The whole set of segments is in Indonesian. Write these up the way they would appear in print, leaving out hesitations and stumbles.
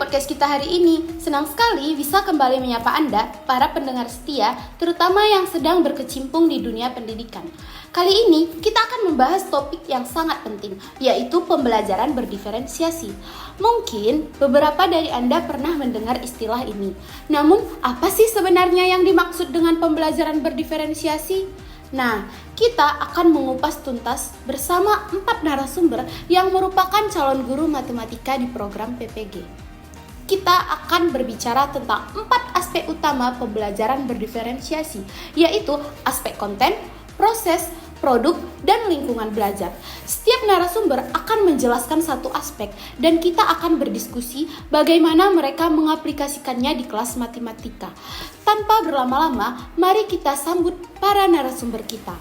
podcast kita hari ini. Senang sekali bisa kembali menyapa Anda, para pendengar setia, terutama yang sedang berkecimpung di dunia pendidikan. Kali ini kita akan membahas topik yang sangat penting, yaitu pembelajaran berdiferensiasi. Mungkin beberapa dari Anda pernah mendengar istilah ini. Namun, apa sih sebenarnya yang dimaksud dengan pembelajaran berdiferensiasi? Nah, kita akan mengupas tuntas bersama 4 narasumber yang merupakan calon guru matematika di program PPG. Kita akan berbicara tentang 4 aspek utama pembelajaran berdiferensiasi, yaitu aspek konten, proses, produk, dan lingkungan belajar. Setiap narasumber akan menjelaskan satu aspek dan kita akan berdiskusi bagaimana mereka mengaplikasikannya di kelas matematika. Tanpa berlama-lama, mari kita sambut para narasumber kita.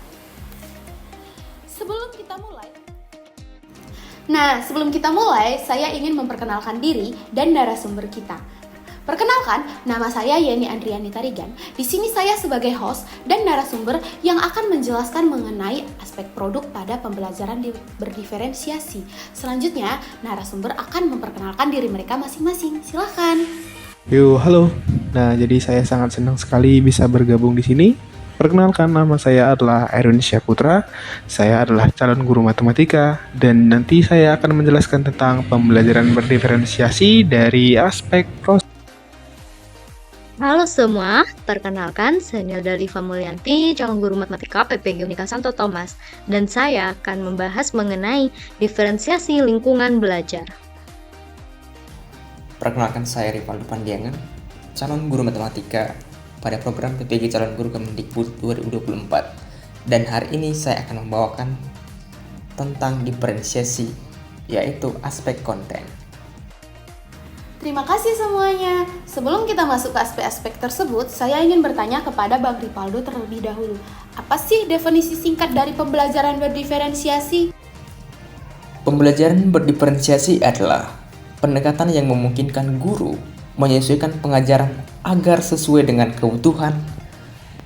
Sebelum kita mulai, saya ingin memperkenalkan diri dan narasumber kita. Perkenalkan, nama saya Yeni Andriani Tarigan. Di sini saya sebagai host dan narasumber yang akan menjelaskan mengenai aspek produk pada pembelajaran berdiferensiasi. Selanjutnya, narasumber akan memperkenalkan diri mereka masing-masing. Silakan. Halo. Nah, jadi saya sangat senang sekali bisa bergabung di sini. Perkenalkan, nama saya adalah Erwin Syaputra. Saya adalah calon guru matematika dan nanti saya akan menjelaskan tentang pembelajaran berdiferensiasi dari aspek proses. Halo semua, perkenalkan saya Nilda Liva Mulyanti, calon guru matematika PPG Unika Santo Thomas, dan saya akan membahas mengenai diferensiasi lingkungan belajar. Perkenalkan, saya Rivaldo Pandiangan, calon guru matematika pada program PPG Calon Guru Kemendikbud 2024. Dan hari ini saya akan membawakan tentang diferensiasi, yaitu aspek konten. Terima kasih semuanya. Sebelum kita masuk ke aspek-aspek tersebut, saya ingin bertanya kepada Bang Rivaldo terlebih dahulu. Apa sih definisi singkat dari pembelajaran berdiferensiasi? Pembelajaran berdiferensiasi adalah pendekatan yang memungkinkan guru menyesuaikan pengajaran agar sesuai dengan kebutuhan,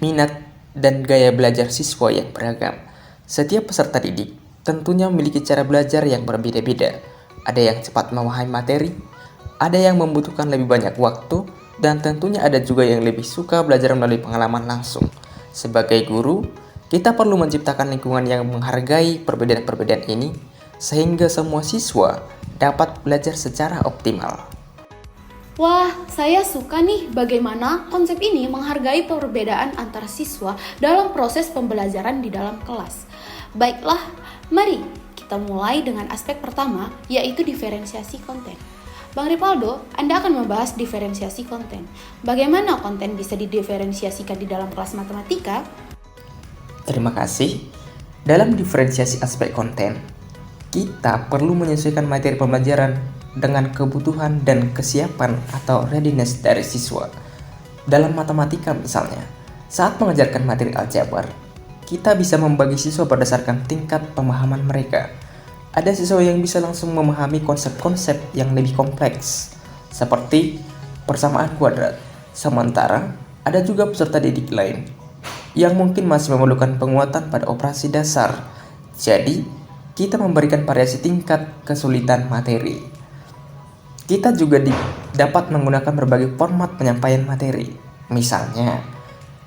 minat, dan gaya belajar siswa yang beragam. Setiap peserta didik tentunya memiliki cara belajar yang berbeda-beda. Ada yang cepat memahami materi, ada yang membutuhkan lebih banyak waktu, dan tentunya ada juga yang lebih suka belajar melalui pengalaman langsung. Sebagai guru, kita perlu menciptakan lingkungan yang menghargai perbedaan-perbedaan ini, sehingga semua siswa dapat belajar secara optimal. Wah, saya suka nih bagaimana konsep ini menghargai perbedaan antar siswa dalam proses pembelajaran di dalam kelas. Baiklah, mari kita mulai dengan aspek pertama, yaitu diferensiasi konten. Bang Rivaldo, Anda akan membahas diferensiasi konten. Bagaimana konten bisa didiferensiasikan di dalam kelas matematika? Terima kasih. Dalam diferensiasi aspek konten, kita perlu menyesuaikan materi pembelajaran dengan kebutuhan dan kesiapan atau readiness dari siswa. Dalam matematika misalnya, saat mengajarkan materi aljabar, kita bisa membagi siswa berdasarkan tingkat pemahaman mereka. Ada siswa yang bisa langsung memahami konsep-konsep yang lebih kompleks, seperti persamaan kuadrat. Sementara, ada juga peserta didik lain yang mungkin masih memerlukan penguatan pada operasi dasar. Jadi, kita memberikan variasi tingkat kesulitan materi. Kita juga dapat menggunakan berbagai format penyampaian materi. Misalnya,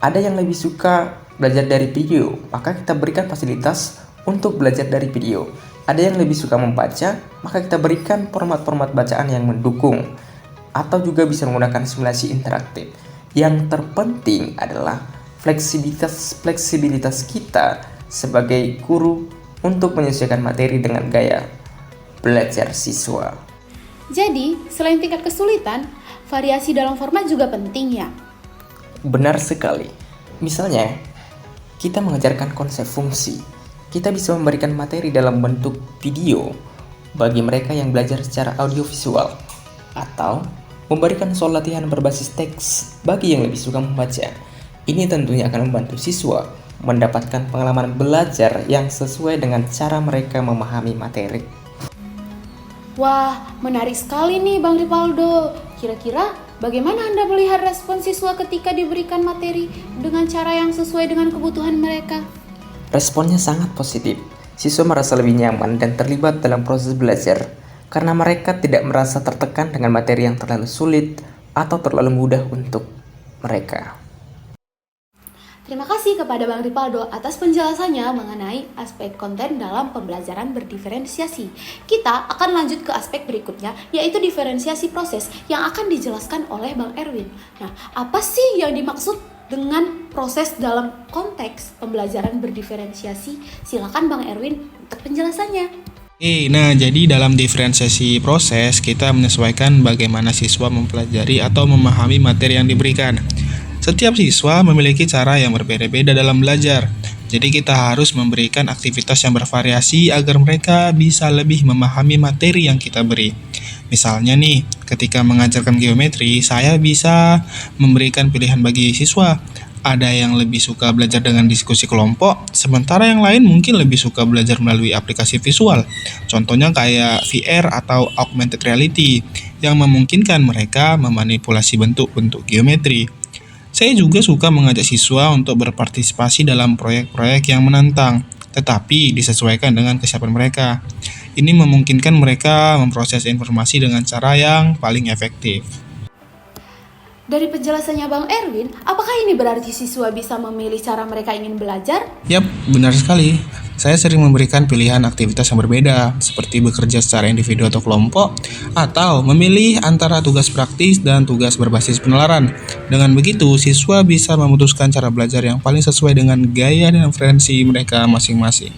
ada yang lebih suka belajar dari video, maka kita berikan fasilitas untuk belajar dari video. Ada yang lebih suka membaca, maka kita berikan format-format bacaan yang mendukung, atau juga bisa menggunakan simulasi interaktif. Yang terpenting adalah fleksibilitas kita sebagai guru untuk menyesuaikan materi dengan gaya belajar siswa. Jadi, selain tingkat kesulitan, variasi dalam format juga penting ya? Benar sekali. Misalnya, kita mengajarkan konsep fungsi. Kita bisa memberikan materi dalam bentuk video bagi mereka yang belajar secara audiovisual, atau memberikan soal latihan berbasis teks bagi yang lebih suka membaca. Ini tentunya akan membantu siswa mendapatkan pengalaman belajar yang sesuai dengan cara mereka memahami materi. Wah, menarik sekali nih Bang Rivaldo. Kira-kira bagaimana Anda melihat respon siswa ketika diberikan materi dengan cara yang sesuai dengan kebutuhan mereka? Responnya sangat positif. Siswa merasa lebih nyaman dan terlibat dalam proses belajar. karena mereka tidak merasa tertekan dengan materi yang terlalu sulit atau terlalu mudah untuk mereka. Terima kasih kepada Bang Ripaldo atas penjelasannya mengenai aspek konten dalam pembelajaran berdiferensiasi. Kita akan lanjut ke aspek berikutnya, yaitu diferensiasi proses yang akan dijelaskan oleh Bang Erwin. Nah, apa sih yang dimaksud dengan proses dalam konteks pembelajaran berdiferensiasi? Silakan Bang Erwin untuk penjelasannya. Nah, jadi dalam diferensiasi proses, kita menyesuaikan bagaimana siswa mempelajari atau memahami materi yang diberikan. Setiap siswa memiliki cara yang berbeda-beda dalam belajar. Jadi kita harus memberikan aktivitas yang bervariasi agar mereka bisa lebih memahami materi yang kita beri. Misalnya nih, ketika mengajarkan geometri, saya bisa memberikan pilihan bagi siswa. Ada yang lebih suka belajar dengan diskusi kelompok, sementara yang lain mungkin lebih suka belajar melalui aplikasi visual. Contohnya kayak VR atau augmented reality, yang memungkinkan mereka memanipulasi bentuk-bentuk geometri. Saya juga suka mengajak siswa untuk berpartisipasi dalam proyek-proyek yang menantang, tetapi disesuaikan dengan kesiapan mereka. Ini memungkinkan mereka memproses informasi dengan cara yang paling efektif. Dari penjelasannya Bang Erwin, apakah ini berarti siswa bisa memilih cara mereka ingin belajar? Yap, benar sekali. Saya sering memberikan pilihan aktivitas yang berbeda, seperti bekerja secara individu atau kelompok, atau memilih antara tugas praktis dan tugas berbasis penalaran. Dengan begitu, siswa bisa memutuskan cara belajar yang paling sesuai dengan gaya dan referensi mereka masing-masing.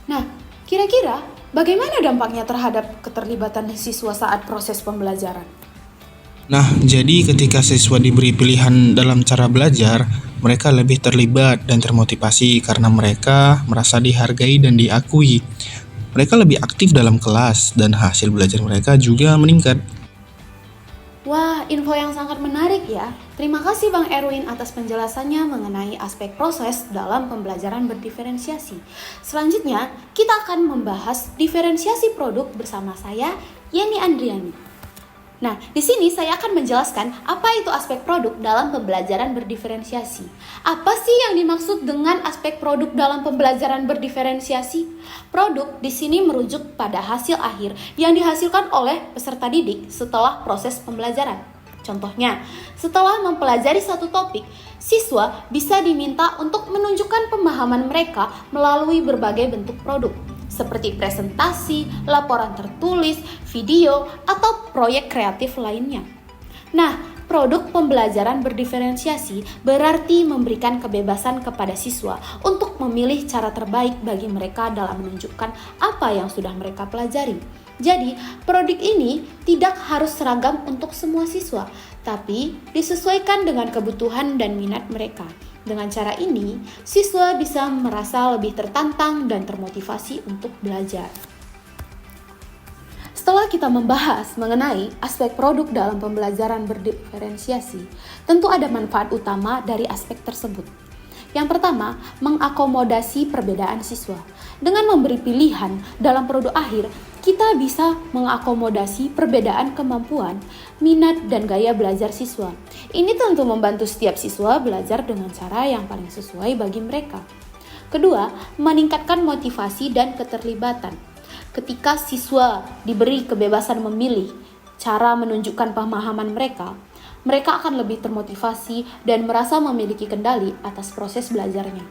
Nah, kira-kira bagaimana dampaknya terhadap keterlibatan siswa saat proses pembelajaran? Nah, jadi ketika siswa diberi pilihan dalam cara belajar, mereka lebih terlibat dan termotivasi karena mereka merasa dihargai dan diakui. Mereka lebih aktif dalam kelas dan hasil belajar mereka juga meningkat. Wah, info yang sangat menarik ya. Terima kasih Bang Erwin atas penjelasannya mengenai aspek proses dalam pembelajaran berdiferensiasi. Selanjutnya, kita akan membahas diferensiasi produk bersama saya, Yeni Andriani. Nah, di sini saya akan menjelaskan apa itu aspek produk dalam pembelajaran berdiferensiasi. Apa sih yang dimaksud dengan aspek produk dalam pembelajaran berdiferensiasi? Produk di sini merujuk pada hasil akhir yang dihasilkan oleh peserta didik setelah proses pembelajaran. Contohnya, setelah mempelajari satu topik, siswa bisa diminta untuk menunjukkan pemahaman mereka melalui berbagai bentuk produk, seperti presentasi, laporan tertulis, video, atau proyek kreatif lainnya. Nah, produk pembelajaran berdiferensiasi berarti memberikan kebebasan kepada siswa untuk memilih cara terbaik bagi mereka dalam menunjukkan apa yang sudah mereka pelajari. Jadi, produk ini tidak harus seragam untuk semua siswa, tapi disesuaikan dengan kebutuhan dan minat mereka. Dengan cara ini, siswa bisa merasa lebih tertantang dan termotivasi untuk belajar. Setelah kita membahas mengenai aspek produk dalam pembelajaran berdiferensiasi, tentu ada manfaat utama dari aspek tersebut. Yang pertama, mengakomodasi perbedaan siswa. Dengan memberi pilihan dalam produk akhir, kita bisa mengakomodasi perbedaan kemampuan, minat, dan gaya belajar siswa. Ini tentu membantu setiap siswa belajar dengan cara yang paling sesuai bagi mereka. Kedua, meningkatkan motivasi dan keterlibatan. Ketika siswa diberi kebebasan memilih cara menunjukkan pemahaman mereka, mereka akan lebih termotivasi dan merasa memiliki kendali atas proses belajarnya.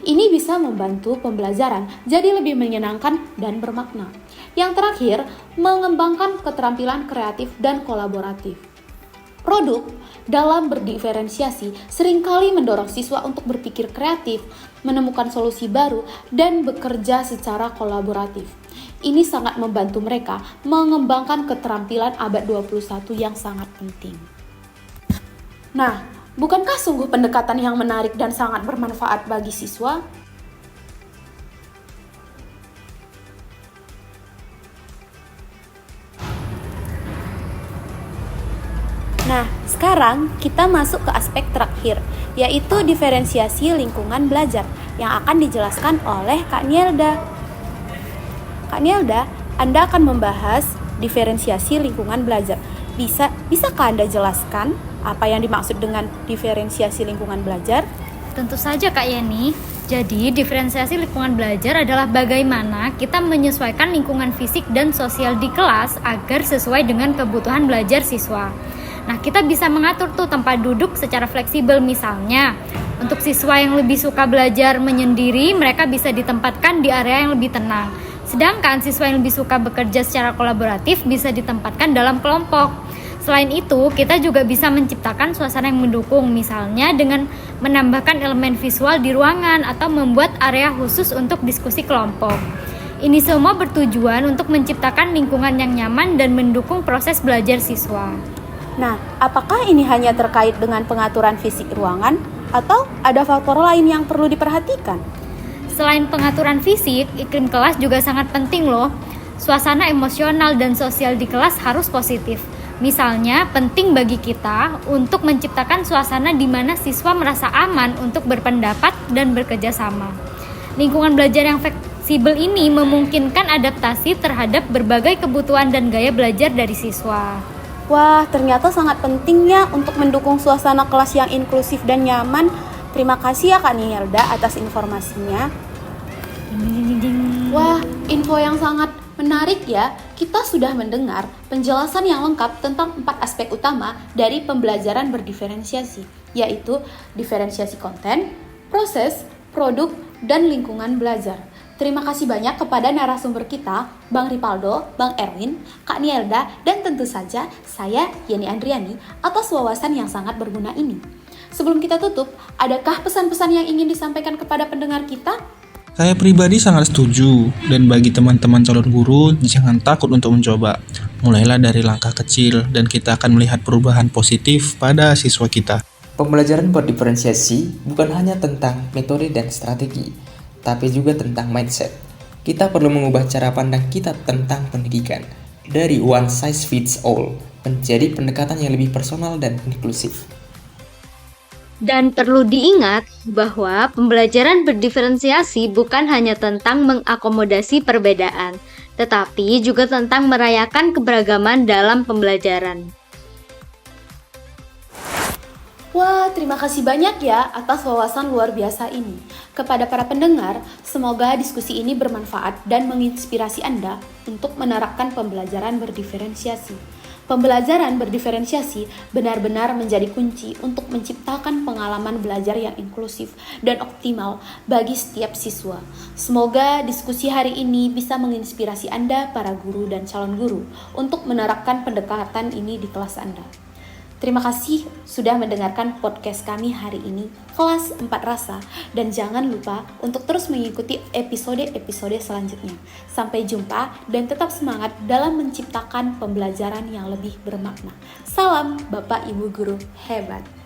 Ini bisa membantu pembelajaran jadi lebih menyenangkan dan bermakna. Yang terakhir, mengembangkan keterampilan kreatif dan kolaboratif. Produk dalam berdiferensiasi seringkali mendorong siswa untuk berpikir kreatif, menemukan solusi baru, dan bekerja secara kolaboratif. Ini sangat membantu mereka mengembangkan keterampilan abad 21 yang sangat penting. Nah, bukankah sungguh pendekatan yang menarik dan sangat bermanfaat bagi siswa? Nah, sekarang kita masuk ke aspek terakhir, yaitu diferensiasi lingkungan belajar yang akan dijelaskan oleh Kak Nielda. Kak Nielda, Anda akan membahas diferensiasi lingkungan belajar. Bisakah Anda jelaskan apa yang dimaksud dengan diferensiasi lingkungan belajar? Tentu saja Kak Yeni. Jadi, diferensiasi lingkungan belajar adalah bagaimana kita menyesuaikan lingkungan fisik dan sosial di kelas agar sesuai dengan kebutuhan belajar siswa. Nah, kita bisa mengatur tuh tempat duduk secara fleksibel. Misalnya, untuk siswa yang lebih suka belajar menyendiri, mereka bisa ditempatkan di area yang lebih tenang. Sedangkan siswa yang lebih suka bekerja secara kolaboratif bisa ditempatkan dalam kelompok. Selain itu, kita juga bisa menciptakan suasana yang mendukung, misalnya dengan menambahkan elemen visual di ruangan atau membuat area khusus untuk diskusi kelompok. Ini semua bertujuan untuk menciptakan lingkungan yang nyaman dan mendukung proses belajar siswa. Nah, apakah ini hanya terkait dengan pengaturan fisik ruangan atau ada faktor lain yang perlu diperhatikan? Selain pengaturan fisik, iklim kelas juga sangat penting loh. Suasana emosional dan sosial di kelas harus positif. Misalnya, penting bagi kita untuk menciptakan suasana di mana siswa merasa aman untuk berpendapat dan bekerja sama. Lingkungan belajar yang fleksibel ini memungkinkan adaptasi terhadap berbagai kebutuhan dan gaya belajar dari siswa. Wah, ternyata sangat pentingnya untuk mendukung suasana kelas yang inklusif dan nyaman. Terima kasih ya Kak Nielda atas informasinya. Wah, info yang sangat menarik ya. Kita sudah mendengar penjelasan yang lengkap tentang 4 aspek utama dari pembelajaran berdiferensiasi, yaitu diferensiasi konten, proses, produk, dan lingkungan belajar. Terima kasih banyak kepada narasumber kita, Bang Ripaldo, Bang Erwin, Kak Nielda, dan tentu saja saya, Yeni Andriani, atas wawasan yang sangat berguna ini. Sebelum kita tutup, adakah pesan-pesan yang ingin disampaikan kepada pendengar kita? Saya pribadi sangat setuju, dan bagi teman-teman calon guru, jangan takut untuk mencoba. Mulailah dari langkah kecil, dan kita akan melihat perubahan positif pada siswa kita. Pembelajaran berdiferensiasi bukan hanya tentang metode dan strategi, tapi juga tentang mindset. Kita perlu mengubah cara pandang kita tentang pendidikan, dari one size fits all, menjadi pendekatan yang lebih personal dan inklusif. Dan perlu diingat bahwa pembelajaran berdiferensiasi bukan hanya tentang mengakomodasi perbedaan, tetapi juga tentang merayakan keberagaman dalam pembelajaran. Wah, terima kasih banyak ya atas wawasan luar biasa ini. Kepada para pendengar, semoga diskusi ini bermanfaat dan menginspirasi Anda untuk menerapkan pembelajaran berdiferensiasi. Pembelajaran berdiferensiasi benar-benar menjadi kunci untuk menciptakan pengalaman belajar yang inklusif dan optimal bagi setiap siswa. Semoga diskusi hari ini bisa menginspirasi Anda, para guru dan calon guru, untuk menerapkan pendekatan ini di kelas Anda. Terima kasih sudah mendengarkan podcast kami hari ini, Kelas 4 Rasa, dan jangan lupa untuk terus mengikuti episode-episode selanjutnya. Sampai jumpa dan tetap semangat dalam menciptakan pembelajaran yang lebih bermakna. Salam Bapak Ibu Guru hebat.